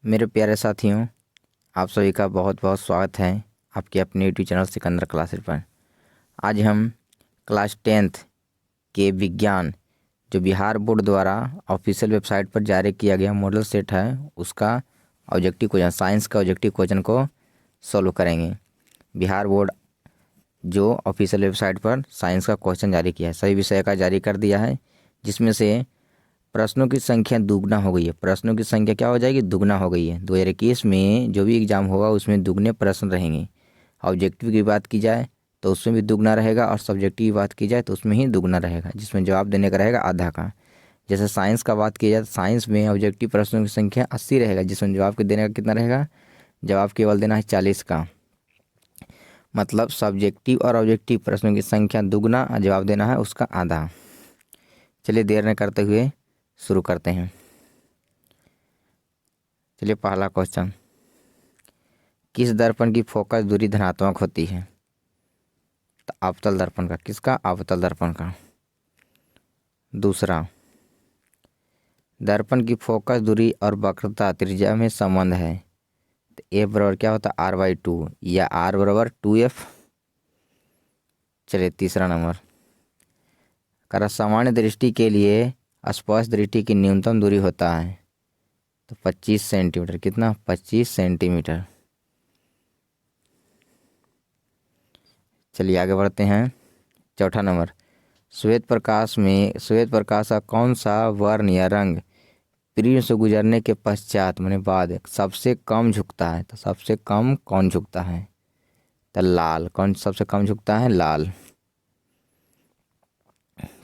मेरे प्यारे साथियों, आप सभी का बहुत बहुत स्वागत है आपके अपने यूट्यूब चैनल सिकंदर क्लासेस पर। आज हम क्लास 10th के विज्ञान जो बिहार बोर्ड द्वारा ऑफिशियल वेबसाइट पर जारी किया गया मॉडल सेट है उसका ऑब्जेक्टिव क्वेश्चन, साइंस का ऑब्जेक्टिव क्वेश्चन को सॉल्व करेंगे। बिहार बोर्ड जो ऑफिशियल वेबसाइट पर साइंस का क्वेश्चन जारी किया है, सभी विषय का जारी कर दिया है, जिसमें से प्रश्नों की संख्या दुगना हो गई है। प्रश्नों की संख्या क्या हो जाएगी? दुगना हो गई है। 2021 में जो भी एग्जाम होगा उसमें दुगने प्रश्न रहेंगे। ऑब्जेक्टिव की बात की जाए तो उसमें भी दुगना रहेगा और सब्जेक्टिव की बात की जाए तो उसमें ही दुगना रहेगा, जिसमें जवाब देने का रहेगा आधा का। जैसे साइंस का बात की जाए तो साइंस में ऑब्जेक्टिव प्रश्नों की संख्या 80 रहेगा, जिसमें जवाब के देने का कितना रहेगा? जवाब केवल देना है 40 का। मतलब सब्जेक्टिव और ऑब्जेक्टिव प्रश्नों की संख्या दुगना और जवाब देना है उसका आधा। चलिए देर न करते हुए शुरू करते हैं। चलिए पहला क्वेश्चन, किस दर्पण की फोकस दूरी धनात्मक होती है? तो अवतल दर्पण का। किसका? अवतल दर्पण का। दूसरा, दर्पण की फोकस दूरी और वक्रता त्रिज्या में संबंध है। तो ए बराबर क्या होता है? R/2 या R बराबर 2F। चलिए तीसरा नंबर, कर सामान्य दृष्टि के लिए स्पर्श दृष्टि की न्यूनतम दूरी होता है तो 25 सेंटीमीटर। कितना? 25 सेंटीमीटर। चलिए आगे बढ़ते हैं। चौथा नंबर, श्वेत प्रकाश का कौन सा वर्ण या रंग प्रिज्म से गुजरने के पश्चात माने बाद सबसे कम झुकता है? तो सबसे कम कौन झुकता है? तो लाल। कौन सबसे कम झुकता है? लाल।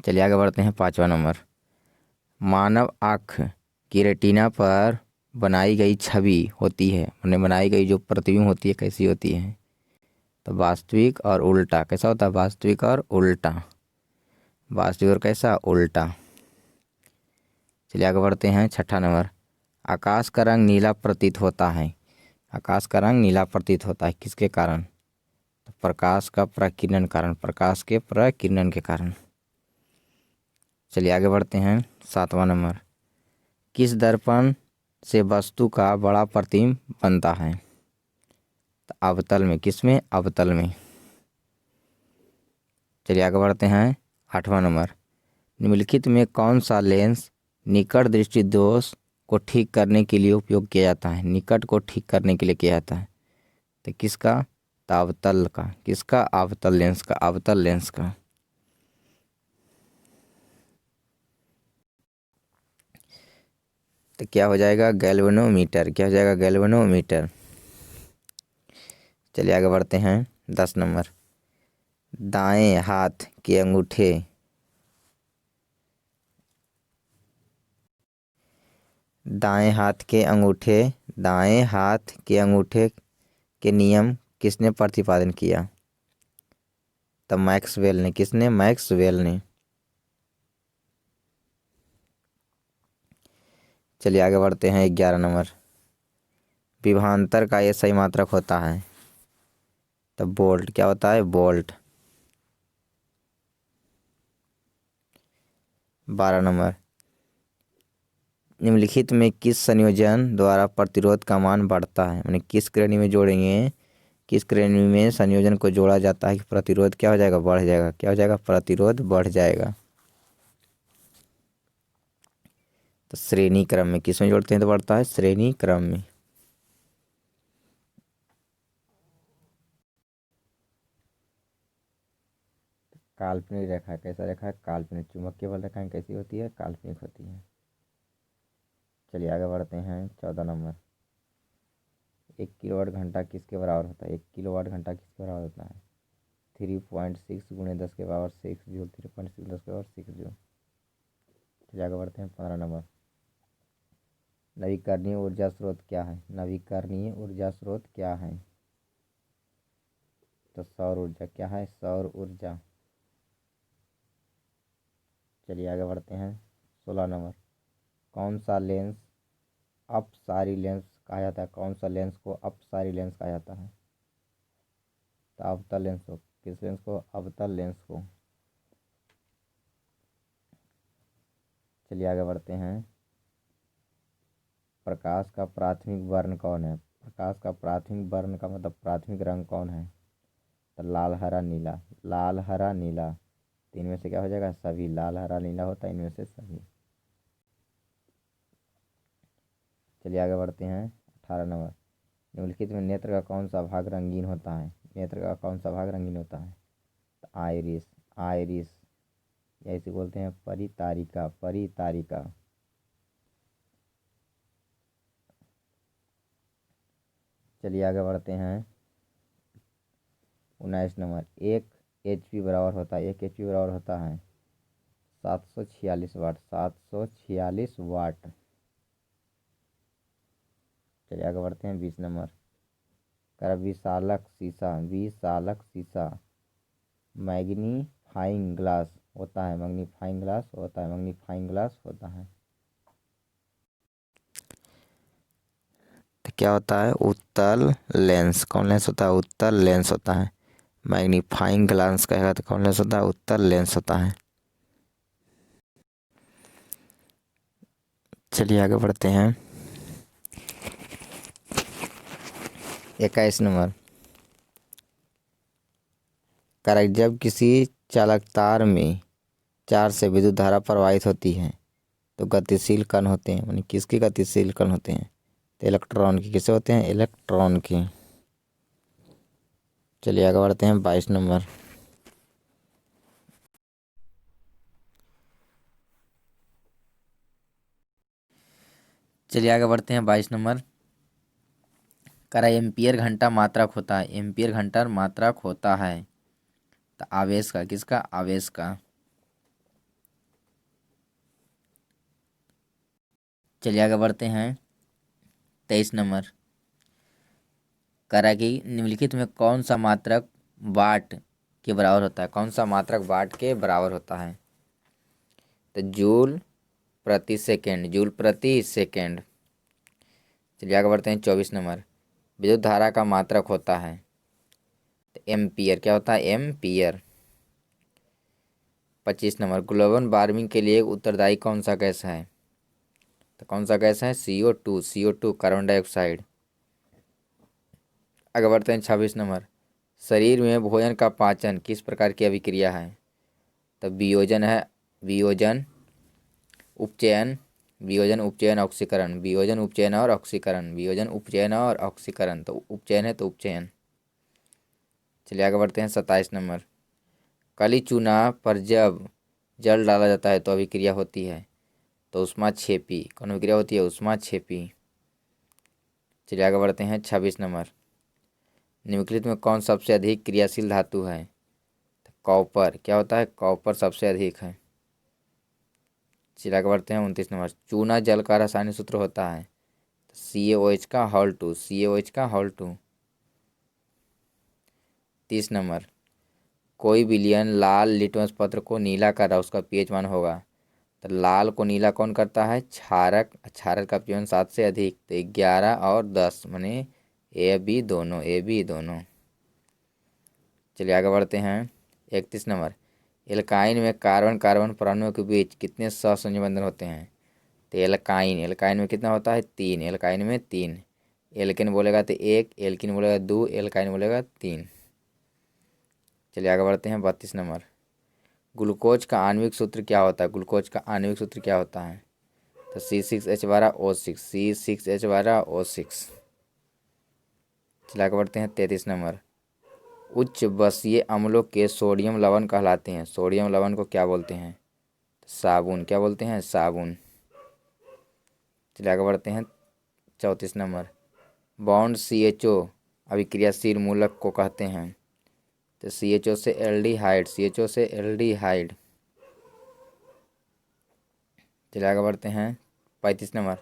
चलिए आगे बढ़ते हैं। पांचवा नंबर, मानव आँख की रेटिना पर बनाई गई छवि होती है, उन्हें बनाई गई जो प्रतिबिंब होती है कैसी होती है? तो वास्तविक और उल्टा। कैसा होता है? वास्तविक और उल्टा। वास्तविक और कैसा? उल्टा। चलिए आगे बढ़ते हैं। छठा नंबर, आकाश का रंग नीला प्रतीत होता है। आकाश का रंग नीला प्रतीत होता है किसके कारण? तो प्रकाश का प्रकीर्णन कारण। प्रकाश के प्रकीर्णन के कारण। चलिए आगे बढ़ते हैं। सातवां नंबर, किस दर्पण से वस्तु का बड़ा प्रतिबिंब बनता है? तो अवतल में। किसमें? अवतल में। चलिए आगे बढ़ते हैं। आठवां नंबर, निम्नलिखित में कौन सा लेंस निकट दृष्टि दोष को ठीक करने के लिए उपयोग किया जाता है? निकट को ठीक करने के लिए किया जाता है तो किसका? तो अवतल का। किसका? अवतल लेंस का। अवतल लेंस का। तो क्या हो जाएगा? गैल्वेनोमीटर। क्या हो जाएगा? गैल्वेनोमीटर। चलिए आगे बढ़ते हैं। 10 नंबर, दाएं हाथ के अंगूठे दाएं हाथ के अंगूठे के नियम किसने प्रतिपादन किया? तब मैक्सवेल ने। किसने? मैक्सवेल ने। चलिए आगे बढ़ते हैं। 11 नंबर, विभवांतर का ये सही मात्रक होता है तो बोल्ट। क्या होता है? बोल्ट। 12 नंबर, निम्नलिखित में किस संयोजन द्वारा प्रतिरोध का मान बढ़ता है? मैंने किस श्रेणी में जोड़ेंगे? किस श्रेणी में संयोजन को जोड़ा जाता है कि प्रतिरोध क्या हो जाएगा? बढ़ जाएगा। क्या हो जाएगा? प्रतिरोध बढ़ जाएगा। तो श्रेणी क्रम में। किस में जोड़ते हैं तो बढ़ता है? श्रेणी क्रम में। काल्पनिक रेखा। कैसा रेखा है? काल्पनिक। चुंबकीय बल रेखाएं कैसी होती है? काल्पनिक होती है। चलिए आगे बढ़ते हैं। 14 नंबर, 1 किलोवाट घंटा किसके बराबर होता है? 1 किलोवाट घंटा किसके बराबर होता है? 3.6 गुणे 10 के पावर 6 जूल। 3.6 10 के पावर 6 जूल। चलिए आगे बढ़ते हैं। 15 नंबर, नवीकरणीय ऊर्जा स्रोत क्या है? नवीकरणीय ऊर्जा स्रोत क्या है? तो सौर ऊर्जा। क्या है? सौर ऊर्जा। चलिए आगे बढ़ते हैं। 16 नंबर, कौन सा लेंस अपसारी लेंस कहा जाता है? कौन सा लेंस को अपसारी लेंस कहा जाता है? तो अवतल लेंस को। किस लेंस को? अवतल लेंस को। चलिए आगे बढ़ते हैं। प्रकाश का प्राथमिक वर्ण कौन है? प्रकाश का प्राथमिक वर्ण का मतलब प्राथमिक रंग कौन है? तो लाल हरा नीला। लाल हरा नीला, तो इनमें से क्या हो जाएगा? सभी। लाल हरा नीला होता है इनमें से सभी। चलिए आगे बढ़ते हैं। 18 नंबर, निम्नलिखित में नेत्र का कौन सा भाग रंगीन होता है? नेत्र का कौन सा भाग रंगीन होता है? तो आइरिस। आइरिस, या इसे बोलते हैं परितारिका। परितारिका। चलिए आगे बढ़ते हैं। 19 नंबर, 1 HP बराबर होता है, 1 HP बराबर होता है 746 वाट। 746 वाट। चलिए आगे बढ़ते हैं। 20 नंबर, कर विशालक शीशा। विशालक शीशा मैग्नीफाइंग ग्लास होता है। मैग्नीफाइंग ग्लास होता है। मैग्नीफाइंग ग्लास होता है। तो क्या होता है? उत्तल लेंस। कौन लेंस होता है? उत्तल लेंस होता है। मैग्नीफाइंग ग्लास कहेगा तो कौन लेंस होता है? उत्तल लेंस होता है। चलिए आगे बढ़ते हैं। 21 नंबर, करेक्ट। जब किसी चालक तार में चार से विद्युत धारा प्रवाहित होती है तो गतिशील कण होते हैं। मानी किसके गतिशील कण होते हैं? तो इलेक्ट्रॉन के। किसे होते हैं? इलेक्ट्रॉन के। चलिए आगे बढ़ते हैं। 22 नंबर, चलिए आगे बढ़ते हैं। 22 नंबर, करा एम्पियर घंटा मात्रक होता है। एम्पियर घंटा मात्रक होता है तो आवेश का। किसका? आवेश का। चलिए आगे बढ़ते हैं। 23 नंबर, करा कि निम्नलिखित में कौन सा मात्रक वाट के बराबर होता है? कौन सा मात्रक वाट के बराबर होता है? तो जूल प्रति सेकेंड। जूल प्रति सेकेंड। चलिए आगे बढ़ते हैं। 24 नंबर, विद्युत धारा का मात्रक होता है तो एम्पियर। क्या होता है? एम्पियर। 25 नंबर, ग्लोबल वार्मिंग के लिए उत्तरदायी कौन सा गैस है? तो कौन सा गैस है? CO2। CO2 carbon dioxide. आगे बढ़ते हैं। 26 नंबर, शरीर में भोजन का पाचन किस प्रकार की अभिक्रिया है? तो वियोजन है। वियोजन, उपचयन। वियोजन, उपचयन, ऑक्सीकरण। वियोजन, उपचयन और ऑक्सीकरण। वियोजन, उपचयन और ऑक्सीकरण। तो उपचयन है तो उपचयन। चलिए आगे बढ़ते हैं। 27 नंबर, काली चूना पर जब जल डाला जाता है तो अभिक्रिया होती है तो ऊष्माक्षेपी। कौन अभिक्रिया होती है? ऊष्माक्षेपी। चलिए आगे बढ़ते हैं। 26 नंबर, निम्नलिखित में कौन सबसे अधिक क्रियाशील धातु है? तो कॉपर। क्या होता है? कॉपर सबसे अधिक है। चलिए आगे बढ़ते हैं। 29 नंबर, चूना जल का रासायनिक सूत्र होता है तो CaOH का हॉल 2। CaOH का हॉल 2। 30 नंबर, कोई विलयन लाल लिटमस पत्र को नीला कर रहा है, उसका pH मान होगा। तो लाल को नीला कौन करता है? क्षारक। क्षारक का pH 7 से अधिक तो 11 और 10, माने AB दोनों। AB दोनों। चलिए आगे बढ़ते हैं। 31 नंबर, एल्काइन में कार्बन कार्बन परमाणुओं के बीच कितने सहसंयोजी बंधन होते हैं? तो एल्काइन। एल्काइन में कितना होता है? 3। एल्काइन में 3। एल्किन बोलेगा तो 1, एल्किन बोलेगा 2, एल्काइन बोलेगा 3। चलिए आगे बढ़ते हैं। 32 नंबर, ग्लूकोज का आणविक सूत्र क्या होता है? ग्लूकोज का आणविक सूत्र क्या होता है? तो C6H12O6। C6H12O6। चलिए आगे बढ़ते हैं। 33 नंबर, उच्च बसीय अम्लों के सोडियम लवण कहलाते हैं। सोडियम लवण को क्या बोलते हैं? साबुन। क्या बोलते हैं? साबुन। चलिए आगे बढ़ते हैं। 34 नंबर, बॉन्ड CHO अभिक्रियाशील मूलक को कहते हैं तो CHO से एल्डिहाइड। CHO से एल्डिहाइड। चलिए आगे बढ़ते हैं। 35 नंबर,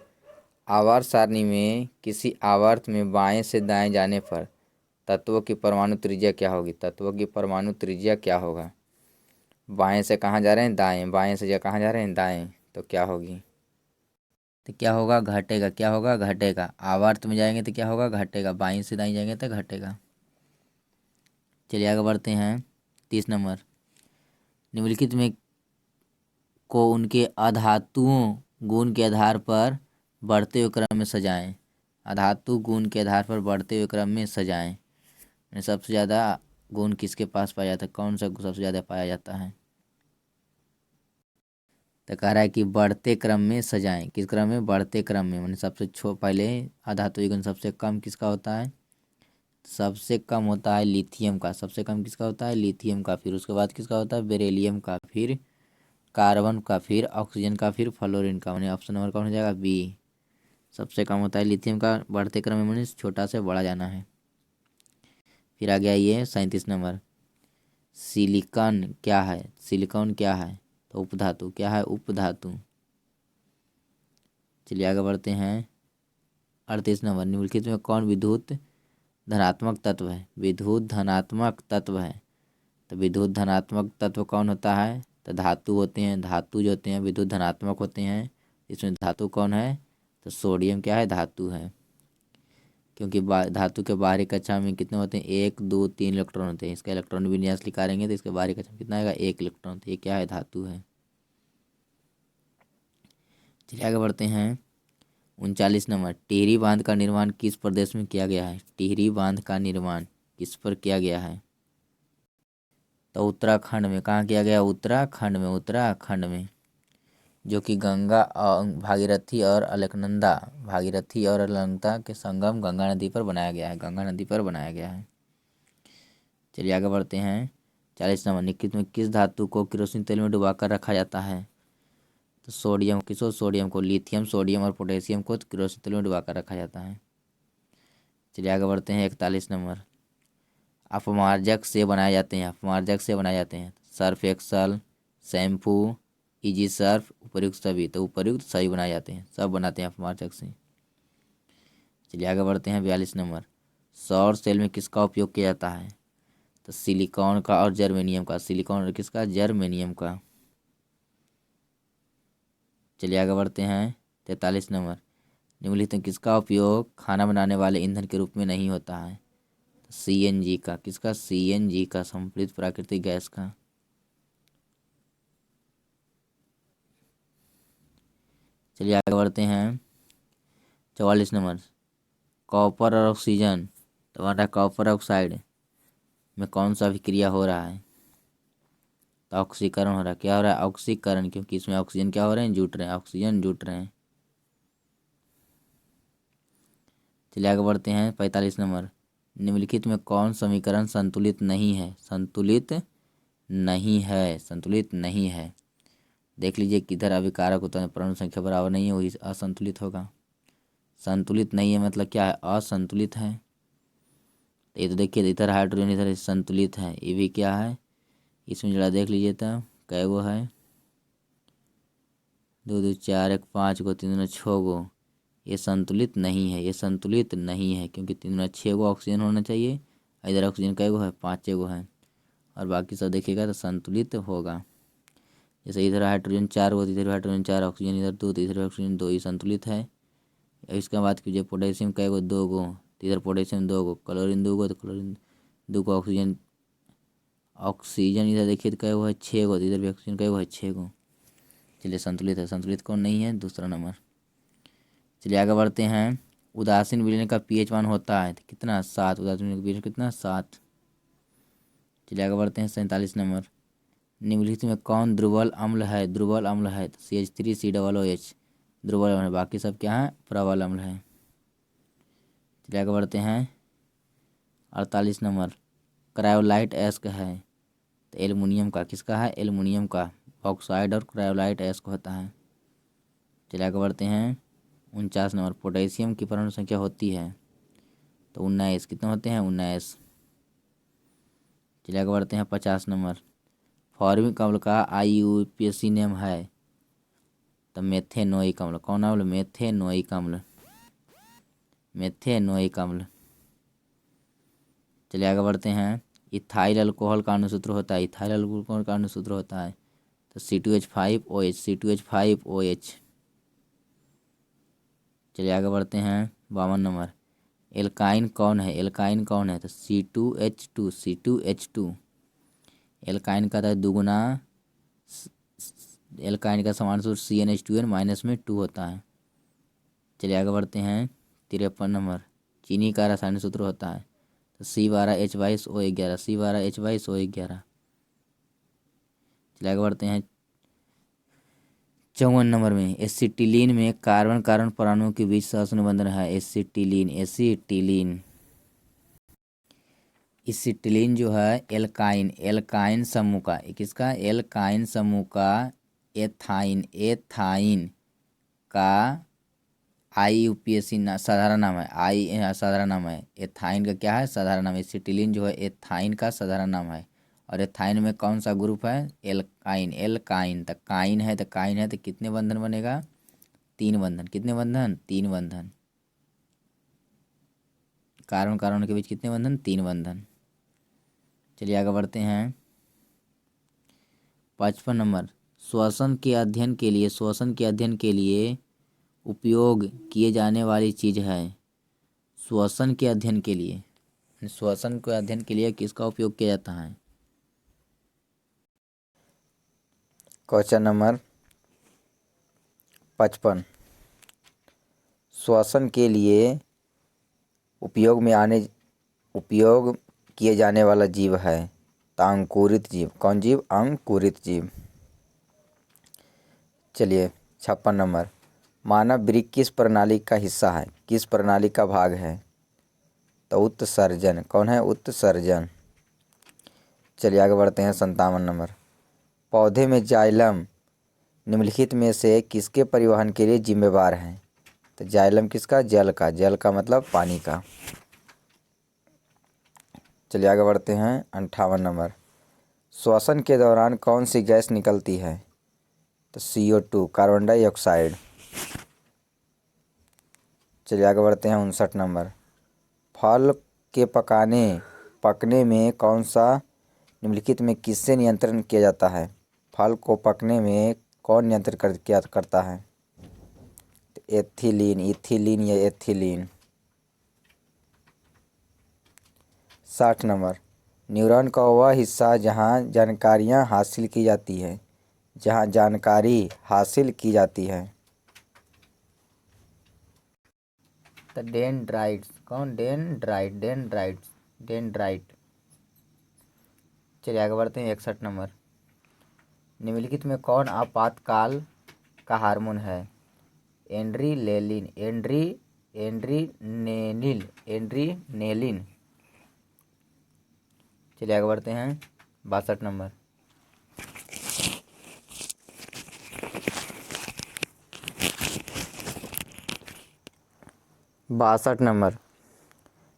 आवर्त सारणी में किसी आवर्त में बाएं से दाएं जाने पर तत्वों की परमाणु त्रिज्या क्या होगी? तत्वों की परमाणु त्रिज्या क्या होगा? बाएं से कहाँ जा रहे हैं? दाएं। बाएं से कहाँ जा रहे हैं? दाएं। तो क्या होगी? तो क्या होगा? घटेगा। क्या होगा? घटेगा। आवर्त में जाएंगे तो क्या होगा? घटेगा। बाएं से दाएं जाएंगे तो घटेगा। चलिए आगे बढ़ते हैं। 30 नंबर, निम्नलिखित में को उनके अधातुओं गुण के आधार पर बढ़ते हुए क्रम में सजाएं। अधातु गुण के आधार पर बढ़ते हुए क्रम में सजाएं। यानी सबसे ज़्यादा गुण किसके पास पाया जाता है, कौन सा सबसे ज़्यादा पाया जाता है। तो कह रहा है कि बढ़ते क्रम में सजाएं। किस क्रम में, बढ़ते क्रम में। मैंने सबसे पहले अधातु गुण सबसे कम किसका होता है, सबसे कम होता है लिथियम का। सबसे कम किसका होता है, लिथियम का। फिर उसके बाद किसका होता है, बेरिलियम का, फिर कार्बन का, फिर ऑक्सीजन का, फिर फ्लोरीन का। मैंने ऑप्शन नंबर कौन हो जाएगा, बी। सबसे कम होता है लिथियम का, बढ़ते क्रम में मैंने छोटा से बड़ा जाना है। फिर आ गया ये 37 नंबर, सिलिकॉन क्या है, सिलिकॉन क्या है, तो उपधातु। क्या है, उपधातु। चलिए आगे बढ़ते हैं। 38 नंबर, निम्नलिखित में कौन विद्युत धनात्मक तत्व है, विद्युत धनात्मक तत्व है। तो विद्युत धनात्मक तत्व कौन होता है, तो धातु होते हैं। धातु जो होते हैं विद्युत धनात्मक होते हैं। इसमें धातु कौन है, तो सोडियम क्या है, धातु है। क्योंकि धातु के बाहरी कक्षा में कितने होते हैं, 1 2 3 इलेक्ट्रॉन होते हैं। इसका इलेक्ट्रॉन विन्यास निकालेंगे तो इसके बाहरी कक्षा में कितना आएगा, 1 इलेक्ट्रॉन। तो ये क्या है, धातु है। चलिए आगे बढ़ते हैं। 39 नंबर, टिहरी बांध का निर्माण किस प्रदेश में किया गया है। टिहरी बांध का निर्माण किस पर किया गया है, तो उत्तराखंड में। कहाँ किया गया, उत्तराखंड में। उत्तराखंड में, जो कि गंगा और भागीरथी और अलकनंदा, भागीरथी और अलकनंदा के संगम गंगा नदी पर बनाया गया है। गंगा नदी पर बनाया गया है। चलिए आगे बढ़ते हैं। 40 नंबर, निम्नलिखित में किस धातु को केरोसिन तेल में डुबाकर रखा जाता है, तो सोडियम। किसको, सोडियम को। लिथियम, सोडियम और पोटेशियम को केरोसिन तेल में डुबाकर रखा जाता है। चलिए आगे बढ़ते हैं। 41 नंबर, अपमार्जक से बनाए जाते हैं। अपमार्जक से बनाए जाते हैं Surf Excel, shampoo, easy Surf, उपर्युक्त सभी। तो उपर्युक्त सभी बनाए जाते हैं, सब बनाते हैं अपमार्जक से। चलिए आगे बढ़ते हैं। 42 नंबर, सौर सेल में किसका उपयोग किया जाता है, तो सिलिकॉन का और जर्मेनियम का। सिलिकॉन और किसका, जर्मेनियम का। चलिए आगे बढ़ते हैं। 43 नंबर, निम्नलिखित में किसका उपयोग खाना बनाने वाले ईंधन के रूप में नहीं होता है, तो सीएनजी का। किसका, सीएनजी का, संपीड़ित प्राकृतिक गैस का। चलिए आगे बढ़ते हैं। 44 नंबर, कॉपर और ऑक्सीजन, तो हमारा कॉपर ऑक्साइड में कौन सा अभिक्रिया हो रहा है, तो ऑक्सीकरण हो रहा है। क्या हो रहा है, ऑक्सीकरण। क्योंकि इसमें ऑक्सीजन क्या हो रहे हैं, जुट रहे हैं, ऑक्सीजन जुट रहे हैं। चलिए आगे बढ़ते हैं। 45 नंबर, निम्नलिखित में कौन समीकरण संतुलित नहीं है, संतुलित नहीं है, संतुलित नहीं है। देख लीजिए किधर अभिकारक होता है, परमाणु संख्या बराबर नहीं है, वही असंतुलित होगा। संतुलित नहीं है मतलब क्या है, असंतुलित है। तो ये तो देखिए इधर हाइड्रोजन, इधर संतुलित है। ये भी क्या है, इसमें जरा देख लीजिए तो कै गो है, 2 2 4 1 5 गो, 3 2 6 गो। ये संतुलित नहीं है, ये संतुलित नहीं है। क्योंकि 3 2 6 गो ऑक्सीजन होना चाहिए। इधर ऑक्सीजन कै गो है, 5 गो है। और बाकी सब देखिएगा तो संतुलित होगा। जैसे इधर हाइड्रोजन 4 गो, इधर हाइड्रोजन 4, ऑक्सीजन इधर 2, तो इधर ऑक्सीजन 2, ये संतुलित है। इसके बाद कीजिए पोटेशियम कै गो, 2 गो, तो इधर पोटेशियम 2 गो, क्लोरीन 2 गो, तो क्लोरीन 2 गो, ऑक्सीजन, ऑक्सीजन इधर देखिए तो कै गो है, 6 गो, तो इधर भी ऑक्सीजन कै गो है, 6 गो। चलिए संतुलित है। संतुलित कौन नहीं है, दूसरा नंबर। चलिए आगे बढ़ते हैं। उदासीन विलयन का पीएच मान होता है तो कितना, 7। उदासीन विलयन का पीएच कितना, 7। चलिए आगे बढ़ते हैं। 47 नंबर, निम्नलिखित में कौन दुर्बल अम्ल है, दुर्बल अम्ल है, तो CH3COOH दुर्बल अम्ल है। बाकी सब क्या है, प्रबल अम्ल है। चलिए आगे बढ़ते हैं। 48 नंबर, क्रायोलाइट एस्क है, तो एल्युमिनियम का। किसका है, एल्युमिनियम का। ऑक्साइड और क्रायोलाइट एस्क होता है। चलिए आगे बढ़ते हैं। 49 नंबर, पोटेशियम की परमाणु संख्या होती है, तो 19। कितने होते हैं, 19। चलिए आगे बढ़ते हैं। 50 नंबर, फॉर्मिक अम्ल का IUPAC नेम है, तो मेथेनोइक अम्ल। कौन अम्ल, मेथेनोइक अम्ल, मेथेनोइक अम्ल। चलिए आगे बढ़ते हैं। इथाइल अल्कोहल का अणुसूत्र होता है, इथाइल अल्कोहल का अणुसूत्र होता है, तो C2H5OH, C2H5OH। चलिए आगे बढ़ते हैं। 52 नंबर, एल्काइन कौन है, एल्काइन कौन है, तो C2H2, C2H2। एल्काइन का था दुगुना, एल्काइन का समान सूत्र CnH2n माइनस में 2 होता है, चलिए आगे बढ़ते हैं। 53 नंबर, चीनी का रासायनिक सूत्र होता है तो C12H22O11, C12H22O11। चलिए आगे बढ़ते हैं। 54 नंबर में, एसिटिलीन में कार्बन कार्बन परमाणुओं के बीच सहसंयोजक बंधन है। एसिटिलीन जो है एल्काइन समूह का, किसका, एल्काइन समूह का एथाइन का IUPAC साधारण नाम है। साधारण नाम है। एथाइन का क्या है, साधारण नाम है। एसिटिलीन जो है एथाइन का साधारण नाम है। और एथाइन में कौन सा ग्रुप है, एल्काइन। तो काइन है तो कितने बंधन बनेगा, 3 बंधन। कितने बंधन, 3 बंधन। कार्बन कार्बन के बीच कितने बंधन, 3 बंधन। चलिए आगे बढ़ते हैं। 55 नंबर, श्वसन के अध्ययन के लिए उपयोग किए जाने वाली चीज है। श्वसन के अध्ययन के लिए किसका उपयोग किया जाता है। क्वेश्चन नंबर 55, श्वसन के लिए उपयोग किए जाने वाला जीव है तो अंकुरित जीव। कौन जीव, अंकुरित जीव। चलिए 56 नंबर, मानव वृक्क किस प्रणाली का हिस्सा है, किस प्रणाली का भाग है तो उत्सर्जन। कौन है, उत्सर्जन। चलिए आगे बढ़ते हैं। 57 नंबर, पौधे में जाइलम निम्नलिखित में से किसके परिवहन के लिए जिम्मेवार है तो जाइलम किसका, जल का मतलब पानी का। चलिए आगे बढ़ते हैं। 58 नंबर, श्वसन के दौरान कौन सी गैस निकलती है तो CO2, कार्बन डाइऑक्साइड। चलिए आगे बढ़ते हैं। 59 नंबर, फल के पकने में कौन सा निम्नलिखित में किससे नियंत्रण किया जाता है। फल को पकने में कौन नियंत्रण करता है, इथिलीन या एथिलीन। 60 नंबर, न्यूरॉन का वह हिस्सा जहाँ जानकारी हासिल की जाती है तो डेंड्राइट्स। कौन, डेंड्राइट। चलिए आगे बढ़ते हैं। 61 नंबर, निम्नलिखित में कौन आपातकाल का हार्मोन है, एड्रीनेलिन। चलिए आगे बढ़ते हैं। 62 नंबर,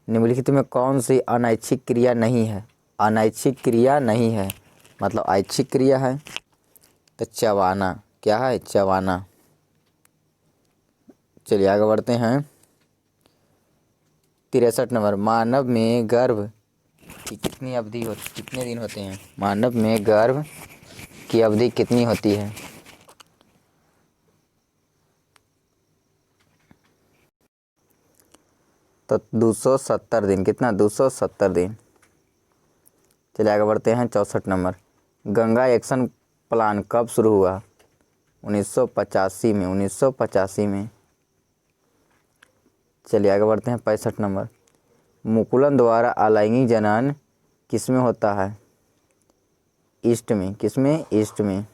निम्नलिखित में कौन सी अनैच्छिक क्रिया नहीं है, मतलब ऐच्छिक क्रिया है तो चबाना। क्या है, चबाना। चलिए आगे बढ़ते हैं। 63 नंबर, मानव में गर्भ की कितनी कितने दिन होते हैं, मानव में गर्भ की अवधि कितनी होती है तो 270 दिन। कितना, 270 दिन। चलिए आगे बढ़ते हैं। 64 नंबर, गंगा एक्शन प्लान कब शुरू हुआ, 1985 में। चलिए आगे बढ़ते हैं। 65 नंबर, मुकुलन द्वारा अलैंगिक जनन किसमें होता है, ईस्ट में। किसमें, ईस्ट में।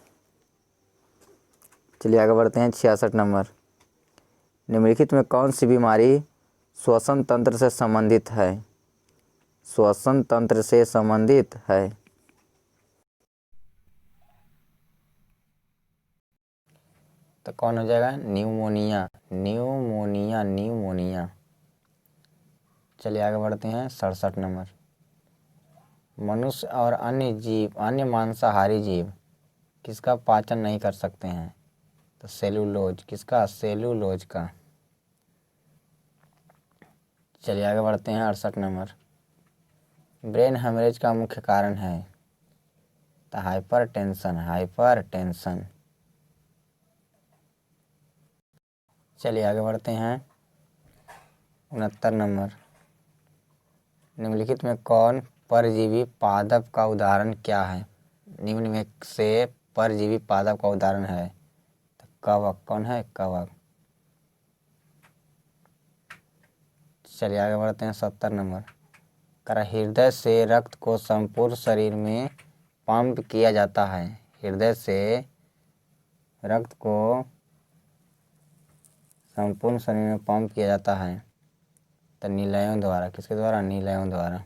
चलिए आगे बढ़ते हैं। 66 नंबर, निम्नलिखित में कौन सी बीमारी श्वसन तंत्र से संबंधित है तो कौन हो जाएगा, न्यूमोनिया। चलिए आगे बढ़ते हैं। 67 नंबर, मनुष्य और अन्य मांसाहारी जीव किसका पाचन नहीं कर सकते हैं तो सेलुलोज। किसका, सेलुलोज का। चलिए आगे बढ़ते हैं। 68 नंबर, ब्रेन हेमरेज का मुख्य कारण है तो हाइपरटेंशन। चलिए आगे बढ़ते हैं। 69 नंबर, निम्नलिखित में कौन परजीवी पादप का उदाहरण क्या है, निम्न में से परजीवी पादप का उदाहरण है तो कवक। कौन है, कवक। चलिए आगे बढ़ते हैं 70 नंबर। हृदय से रक्त को संपूर्ण शरीर में पंप किया जाता है। हृदय से रक्त को संपूर्ण शरीर में पंप किया जाता है तो नीलयों द्वारा। किसके द्वारा? नीलयों द्वारा।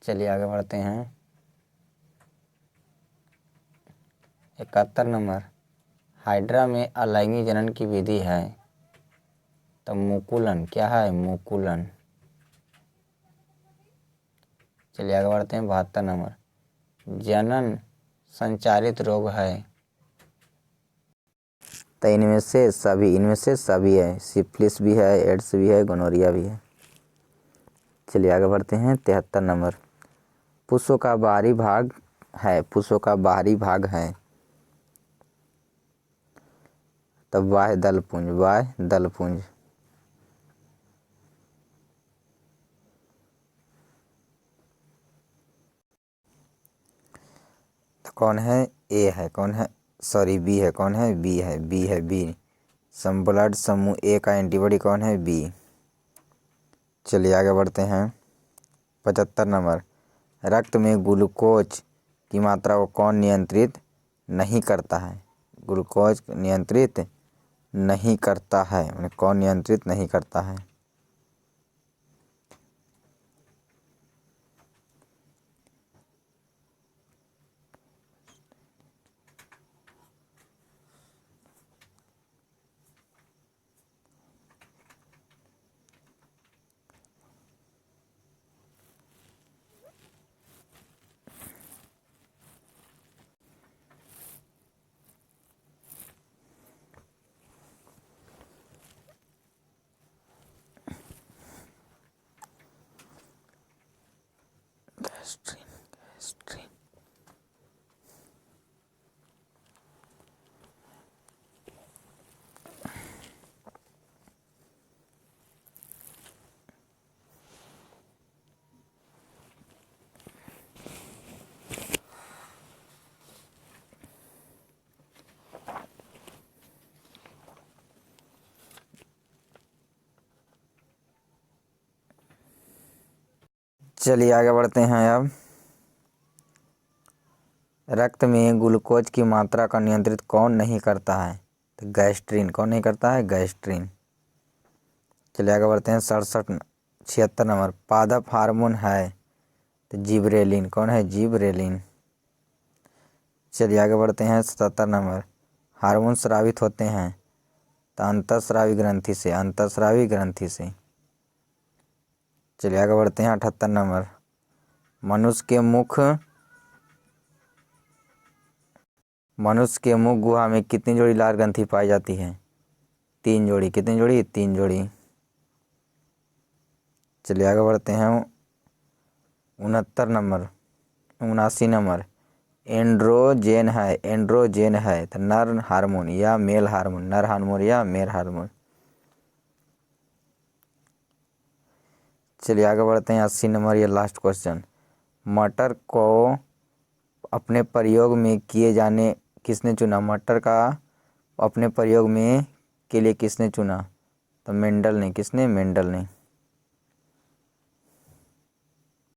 चलिए आगे बढ़ते हैं 71 नंबर। हाइड्रा में अलैंगिक जनन की विधि है तो मुकुलन। क्या है? मुकुलन। चलिए आगे बढ़ते हैं 72 नंबर। जनन संचारित रोग है तो इनमें से सभी है। सिफिलिस भी है, एड्स भी है, गोनोरिया भी है। चलिए आगे बढ़ते हैं 73 नंबर। पुष्पों का बाहरी भाग है तो बाह्य दल पुंज। तो कौन है? ए है। कौन है? सॉरी, बी है। कौन है? बी है। बी ब्लड समूह ए का एंटीबॉडी कौन है? बी। चलिए आगे बढ़ते हैं 75 नंबर। रक्त में ग्लूकोज की मात्रा को कौन नियंत्रित नहीं करता है? ग्लूकोज नियंत्रित नहीं करता है, कौन नियंत्रित नहीं करता है? चलिए आगे बढ़ते हैं अब। रक्त में ग्लूकोज की मात्रा का नियंत्रित कौन नहीं करता है? तो गैस्ट्रिन। कौन नहीं करता है? गैस्ट्रिन। चलिए आगे बढ़ते हैं 76 नंबर। पादप हार्मोन है तो जिबरेलिन। कौन है? जिबरेलिन। चलिए आगे बढ़ते हैं 77 नंबर। हार्मोन स्रावित होते हैं तो अंतःस्रावी ग्रंथि से। चलिए आगे बढ़ते हैं 78 नंबर। मनुष्य के मुख गुहा में कितनी जोड़ी लार ग्रंथि पाई जाती है? 3 जोड़ी। कितनी जोड़ी? 3 जोड़ी। चलिए आगे बढ़ते हैं 79 नंबर। एंड्रोजेन है तो नर हार्मोन या मेल हार्मोन। चलिए आगे बढ़ते हैं 80 नंबर। ये लास्ट क्वेश्चन। मटर को अपने प्रयोग में किए जाने किसने चुना? मटर का अपने प्रयोग में के लिए किसने चुना? तो मेंडल ने। किसने? मेंडल ने।